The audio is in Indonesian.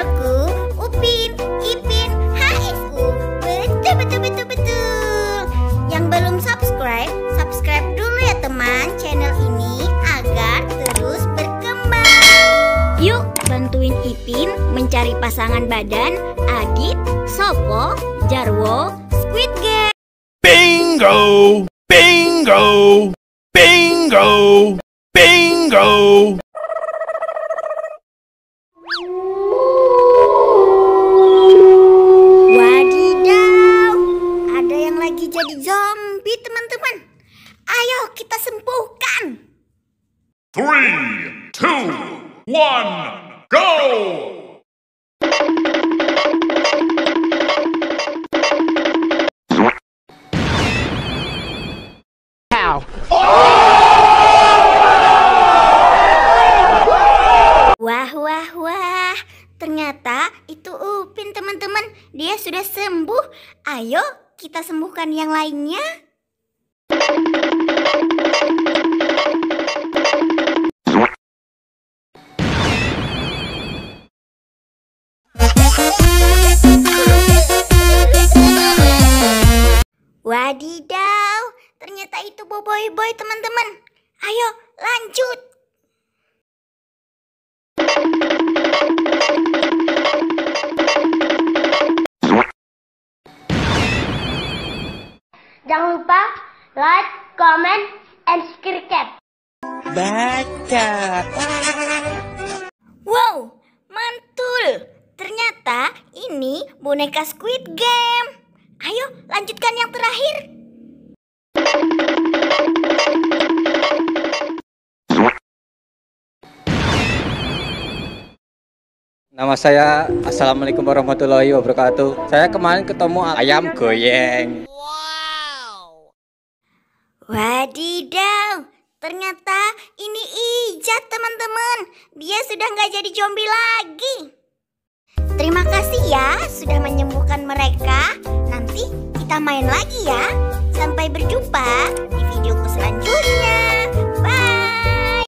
channelku Upin Ipin HSU. Betul. Yang belum subscribe, subscribe dulu ya teman channel ini agar terus berkembang. Yuk bantuin Ipin mencari pasangan badan Adit, Sopo, Jarwo, Squid Game. Bingo! Bingo! Bingo! Bingo! Wadidaw, ada yang lagi jadi zombie teman-teman. Ayo kita sembuhkan. 3, 2, 1, go! Wah, ternyata itu Upin teman-teman. Dia sudah sembuh. Ayo kita sembuhkan yang lainnya. Wadidaw, ternyata itu Boboiboy teman-teman. Ayo lanjut. Jangan lupa like, comment, and subscribe. Baca. Wow, mantul. Ternyata ini boneka Squid Game. Ayo lanjutkan yang terakhir. Nama saya Assalamualaikum warahmatullahi wabarakatuh. Saya kemarin ketemu ayam goyeng. Wadidaw, ternyata ini Ijat teman-teman. Dia sudah nggak jadi zombie lagi. Terima kasih ya sudah menyembuhkan mereka. Nanti kita main lagi ya. Sampai berjumpa di videoku selanjutnya.